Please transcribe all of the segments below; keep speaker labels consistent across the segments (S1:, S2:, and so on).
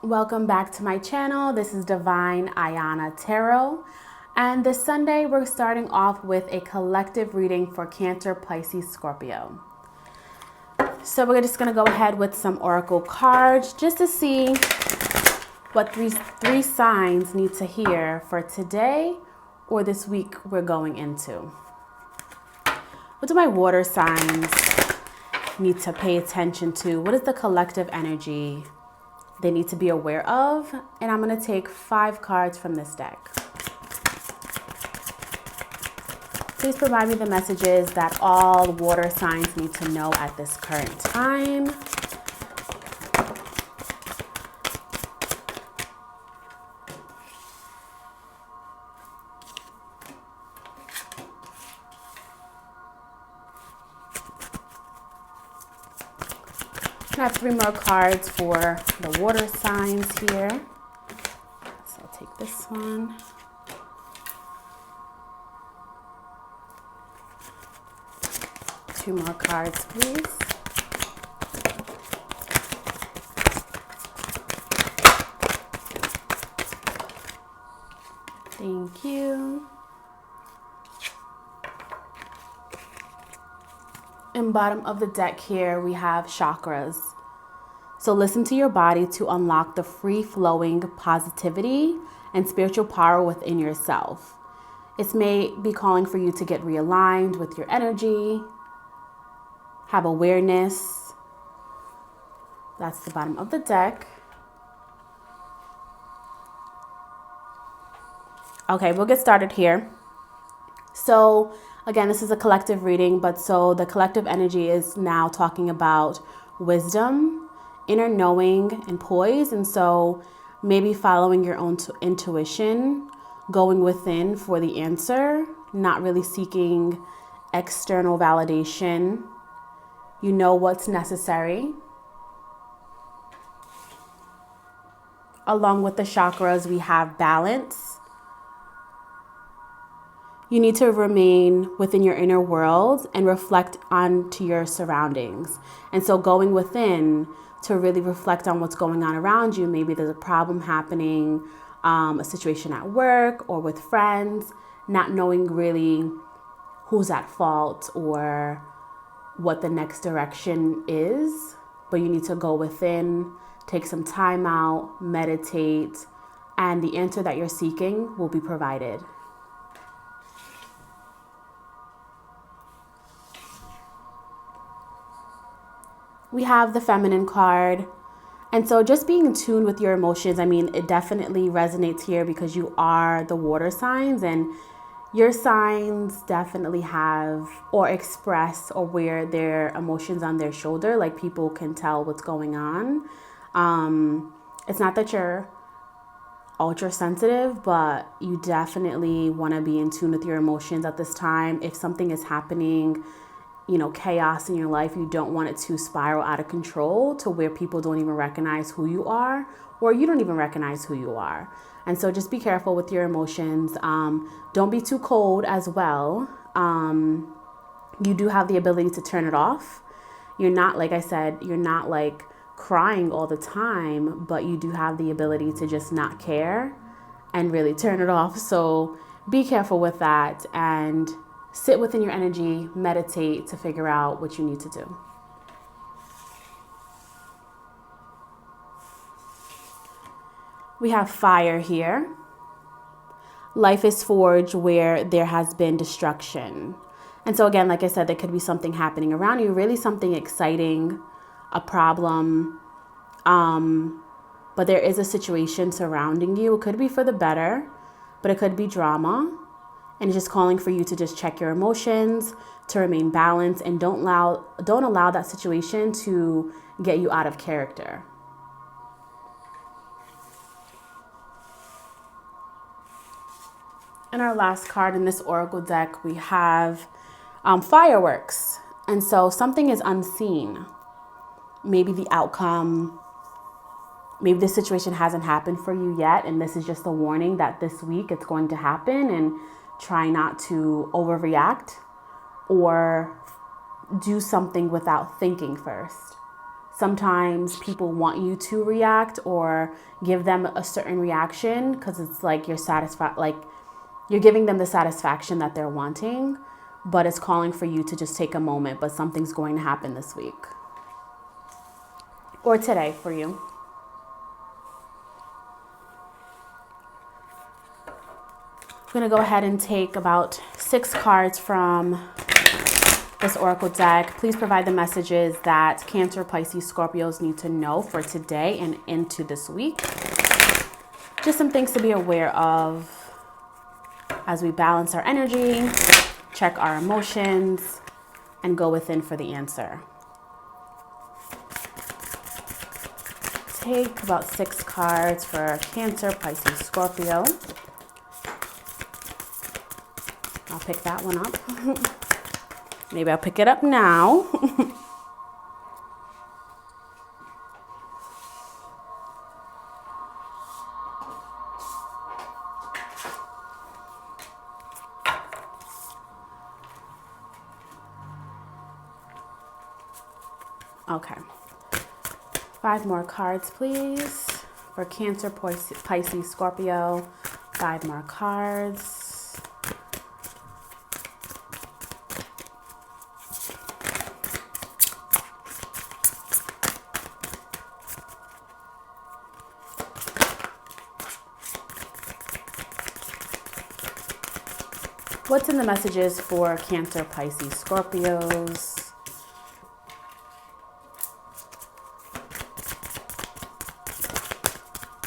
S1: Welcome back to my channel. This is Divine Ayana Tarot. And this Sunday, we're starting off with a collective reading for Cancer, Pisces, Scorpio. So we're just going to go ahead with some oracle cards just to see what three signs need to hear for today or this week we're going into. What do my water signs need to pay attention to? What is the collective energy they need to be aware of? And I'm going to take 5 cards from this deck. Please provide me the messages that all water signs need to know at this current time. I have 3 more cards for the water signs here. So I'll take this one. Two more cards, please. Thank you. In bottom of the deck here, we have chakras. So listen to your body to unlock the free-flowing positivity and spiritual power within yourself. It may be calling for you to get realigned with your energy, have awareness. That's the bottom of the deck. Okay, we'll get started here. So again, this is a collective reading, but so the collective energy is now talking about wisdom, inner knowing, and poise. And so maybe following your own intuition, going within for the answer, not really seeking external validation. You know what's necessary. Along with the chakras, we have balance. You need to remain within your inner world and reflect onto your surroundings. And so going within to really reflect on what's going on around you. Maybe there's a problem happening, a situation at work or with friends, not knowing really who's at fault or what the next direction is. But you need to go within, take some time out, meditate, and the answer that you're seeking will be provided. We have the feminine card. And so just being in tune with your emotions, I mean, it definitely resonates here because you are the water signs, and your signs definitely have or express or wear their emotions on their shoulder. Like people can tell what's going on. It's not that you're ultra sensitive, but you definitely want to be in tune with your emotions at this time. If something is happening, chaos in your life, you don't want it to spiral out of control to where people don't even recognize who you are, or you don't even recognize who you are. And so just be careful with your emotions. Don't be too cold as well. You do have the ability to turn it off. You're not, like I said, you're not like crying all the time, but you do have the ability to just not care and really turn it off. So be careful with that and sit within your energy, meditate to figure out what you need to do. We have fire here. Life is forged where there has been destruction. And so again, like I said, there could be something happening around you, really something exciting, a problem. But there is a situation surrounding you. It could be for the better, but it could be drama. And it's just calling for you to just check your emotions, to remain balanced, and don't allow that situation to get you out of character. And our last card in this oracle deck, we have fireworks. And so something is unseen. Maybe the outcome, maybe this situation hasn't happened for you yet, and this is just a warning that this week it's going to happen, and try not to overreact or do something without thinking first. sometimes people want you to react or give them a certain reaction because it's like you're satisfied, like you're giving them the satisfaction that they're wanting, but it's calling for you to just take a moment. But something's going to happen this week or today for you. I'm going to go ahead and take about 6 cards from this oracle deck. Please provide the messages that Cancer, Pisces, Scorpios need to know for today and into this week. Just some things to be aware of as we balance our energy, check our emotions, and go within for the answer. Take about 6 cards for Cancer, Pisces, Scorpio. I'll pick that one up. Maybe I'll pick it up now. Okay. 5 more cards, please. For Cancer, Pisces, Scorpio. 5 more cards. What's in the messages for Cancer, Pisces, Scorpios?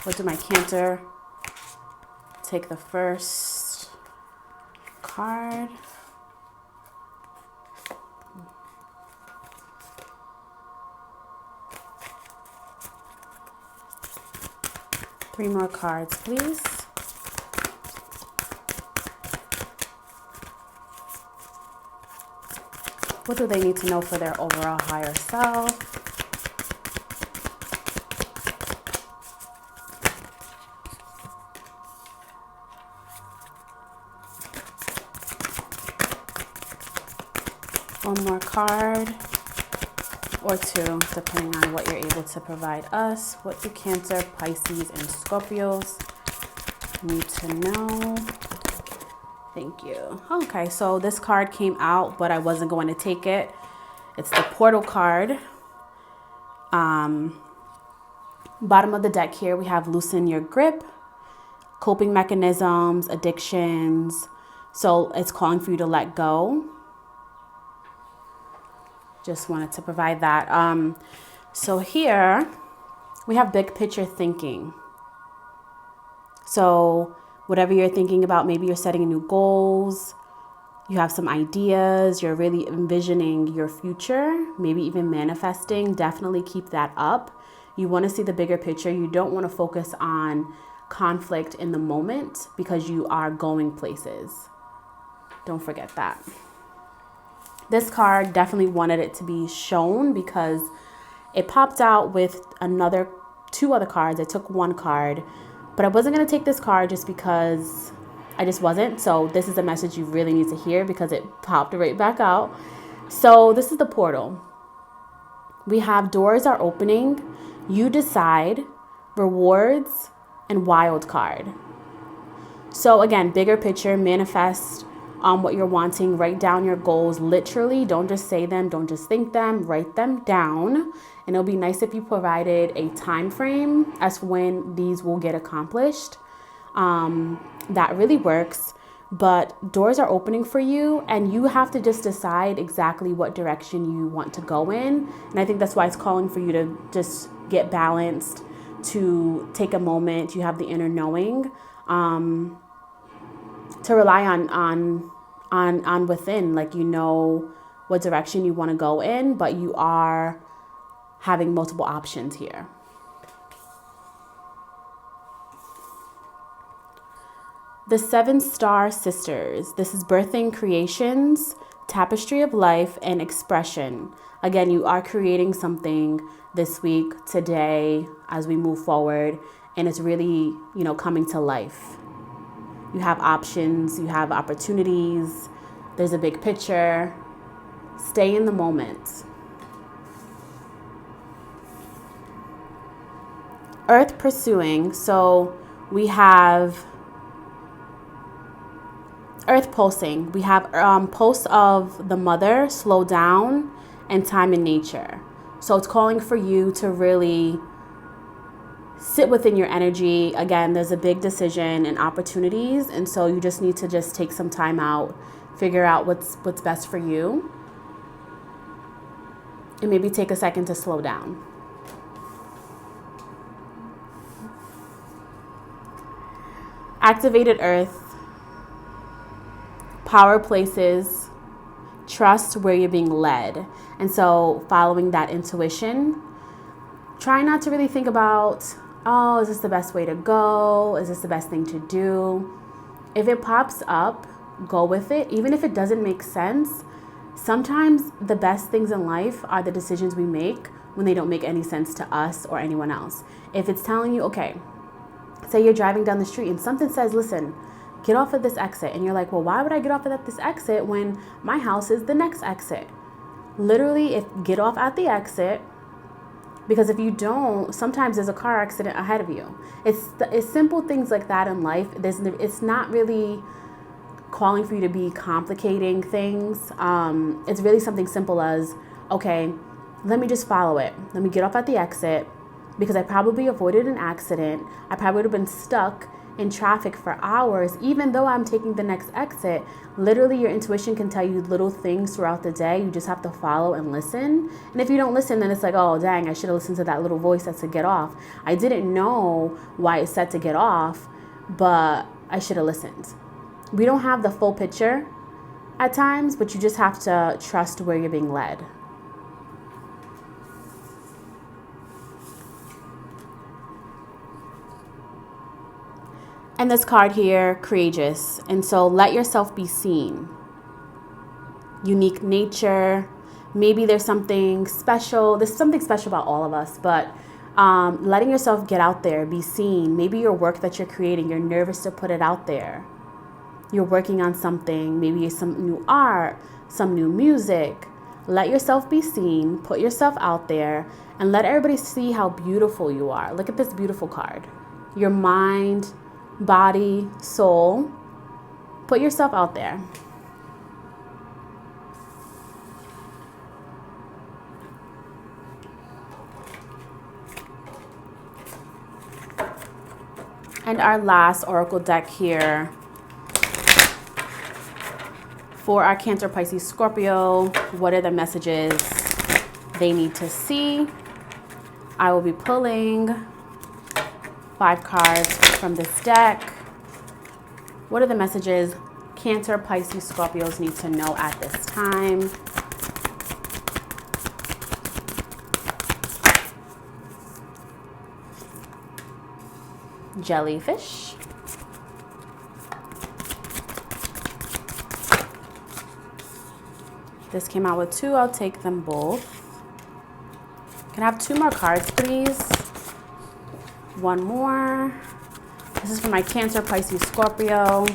S1: What did my Cancer take the first card? Three more cards, please. What do they need to know for their overall higher self? One more card or 2, depending on what you're able to provide us. What do Cancer, Pisces, and Scorpios need to know? Thank you. Okay, so this card came out, but I wasn't going to take it. It's the Portal card. Bottom of the deck here, we have loosen your grip, coping mechanisms, addictions. So it's calling for you to let go. Just wanted to provide that. So here we have big picture thinking. So whatever you're thinking about, maybe you're setting new goals, you have some ideas, you're really envisioning your future, maybe even manifesting. Definitely keep that up. You want to see the bigger picture. You don't want to focus on conflict in the moment because you are going places. Don't forget that. This card definitely wanted it to be shown because it popped out with 2 other cards. I took 1 card. But I wasn't going to take this card just because I just wasn't. So this is a message you really need to hear because it popped right back out. So this is the portal. We have doors are opening. You decide, rewards, and wild card. So again, bigger picture, manifest on what you're wanting. Write down your goals. Literally, don't just say them. Don't just think them. Write them down. And it'll be nice if you provided a time frame as when these will get accomplished. That really works. But doors are opening for you and you have to just decide exactly what direction you want to go in. And I think that's why it's calling for you to just get balanced, to take a moment. You have the inner knowing, to rely on within, like you know what direction you want to go in, but you are having multiple options here. The 7-star sisters. This is birthing creations, tapestry of life, and expression. Again, you are creating something this week, today, as we move forward, and it's really, coming to life. You have options, you have opportunities, there's a big picture. Stay in the moment. Earth pursuing. So we have Earth pulsing. We have pulse of the mother, slow down, and time in nature. So it's calling for you to really sit within your energy. Again, there's a big decision and opportunities, and so you just need to just take some time out, figure out what's best for you, and maybe take a second to slow down. Activated Earth, power places, trust where you're being led. And so following that intuition, try not to really think about, oh, is this the best way to go? Is this the best thing to do? If it pops up, go with it. Even if it doesn't make sense, sometimes the best things in life are the decisions we make when they don't make any sense to us or anyone else. If it's telling you, okay, say you're driving down the street and something says, listen, get off at this exit. And you're like, well, why would I get off at this exit when my house is the next exit? Literally, get off at the exit, because if you don't, sometimes there's a car accident ahead of you. It's simple things like that in life. It's not really calling for you to be complicating things. It's really something simple as, okay, let me just follow it. Let me get off at the exit, because I probably avoided an accident. I probably would have been stuck in traffic for hours, even though I'm taking the next exit. Literally, your intuition can tell you little things throughout the day. You just have to follow and listen. And if you don't listen, then it's like, oh, dang, I should have listened to that little voice that said get off. I didn't know why it said to get off, but I should have listened. We don't have the full picture at times, but you just have to trust where you're being led. And this card here, courageous. And so let yourself be seen. Unique nature. Maybe there's something special. There's something special about all of us, but letting yourself get out there, be seen. Maybe your work that you're creating, you're nervous to put it out there. You're working on something, maybe some new art, some new music. Let yourself be seen, put yourself out there, and let everybody see how beautiful you are. Look at this beautiful card. Your mind, body, soul. Put yourself out there. And our last oracle deck here for our Cancer, Pisces, Scorpio. What are the messages they need to see? I will be pulling 5 cards from this deck. What are the messages Cancer, Pisces, Scorpios need to know at this time? Jellyfish. This came out with 2. I'll take them both. Can I have 2 more cards, please? 1 more. This is for my Cancer, Pisces, Scorpio.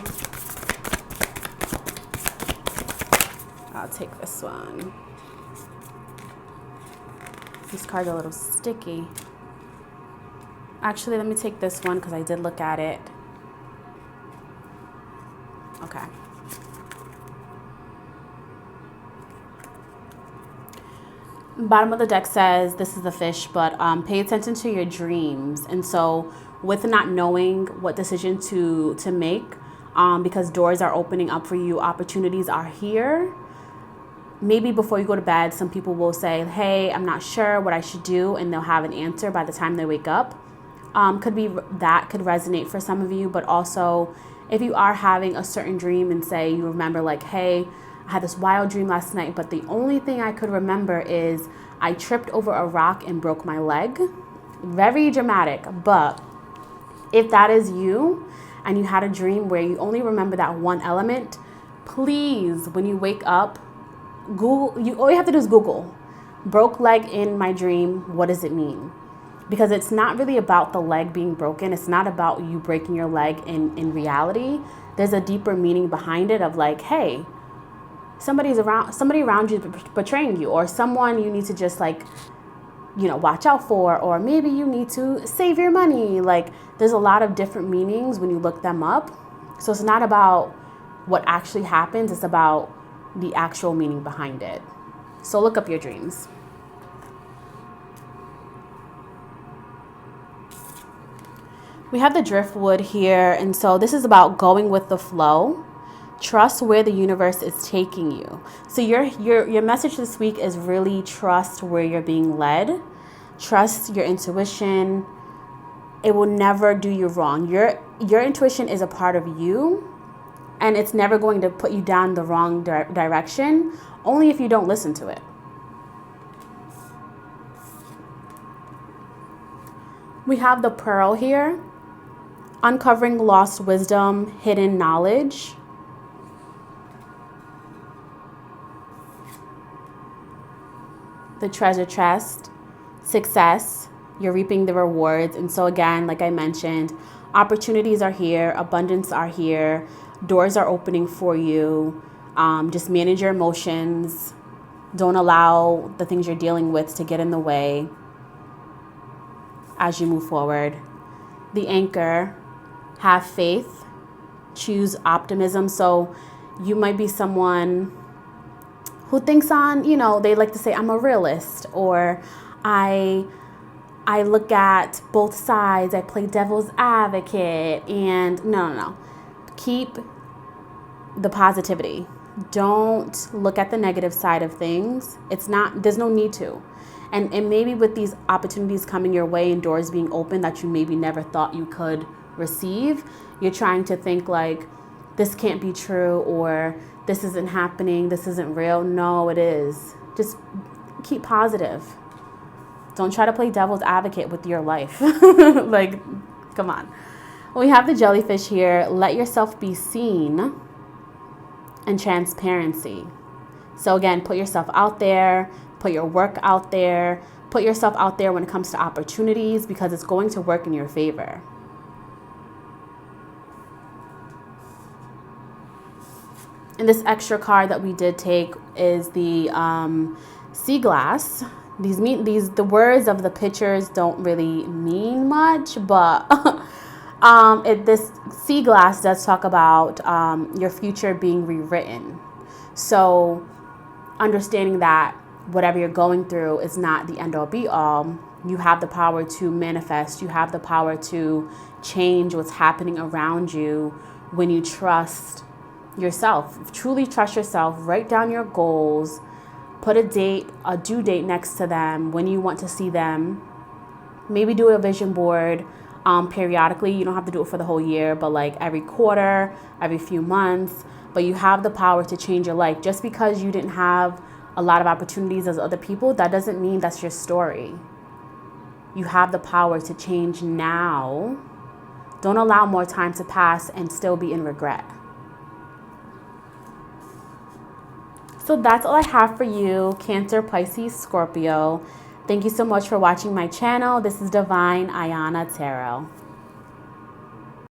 S1: I'll take this one. These cards are a little sticky. Actually, let me take this one because I did look at it. Okay. Bottom of the deck says, this is the fish, but pay attention to your dreams. And so with not knowing what decision to make, because doors are opening up for you, opportunities are here. Maybe before you go to bed, some people will say, hey, I'm not sure what I should do. And they'll have an answer by the time they wake up. Could resonate for some of you, but also if you are having a certain dream and say you remember like, hey, I had this wild dream last night, but the only thing I could remember is I tripped over a rock and broke my leg. Very dramatic, but if that is you and you had a dream where you only remember that one element, please, when you wake up, Google. All you have to do is Google, broke leg in my dream, what does it mean? Because it's not really about the leg being broken. It's not about you breaking your leg in reality. There's a deeper meaning behind it of like, hey, somebody around you betraying you, or someone you need to just like watch out for, or maybe you need to save your money. Like, there's a lot of different meanings when you look them up. So it's not about what actually happens, it's about the actual meaning behind it. So look up your dreams. We have the driftwood here, and so this is about going with the flow. Trust where the universe is taking you. So your message this week is really trust where you're being led. Trust your intuition. It will never do you wrong. Your intuition is a part of you, and it's never going to put you down the wrong direction, only if you don't listen to it. We have the pearl here. Uncovering lost wisdom, hidden knowledge. The treasure chest, success, you're reaping the rewards. And so again, like I mentioned, opportunities are here, abundance are here, doors are opening for you. Just manage your emotions. Don't allow the things you're dealing with to get in the way as you move forward. The anchor, have faith, choose optimism. So you might be someone who thinks on, they like to say, I'm a realist, or I look at both sides, I play devil's advocate, and no. Keep the positivity. Don't look at the negative side of things. There's no need to. And maybe with these opportunities coming your way and doors being open that you maybe never thought you could receive, you're trying to think like, this can't be true, or this isn't happening, this isn't real. No, it is. Just keep positive. Don't try to play devil's advocate with your life. Like, come on. We have the jellyfish here. Let yourself be seen, and transparency. So again, put yourself out there, put your work out there, put yourself out there when it comes to opportunities, because it's going to work in your favor. And this extra card that we did take is the sea glass. The words of the pictures don't really mean much, but this sea glass does talk about your future being rewritten. So understanding that whatever you're going through is not the end all be all. You have the power to manifest. You have the power to change what's happening around you when you trust yourself. Truly trust yourself. Write down your goals. Put a due date next to them when you want to see them. Maybe do a vision board periodically. You don't have to do it for the whole year, but like every quarter, every few months. But you have the power to change your life. Just because you didn't have a lot of opportunities as other people, that doesn't mean that's your story. You have the power to change now. Don't allow more time to pass and still be in regret. So that's all I have for you, Cancer, Pisces, Scorpio. Thank you so much for watching my channel. This is Divine Ayana Tarot.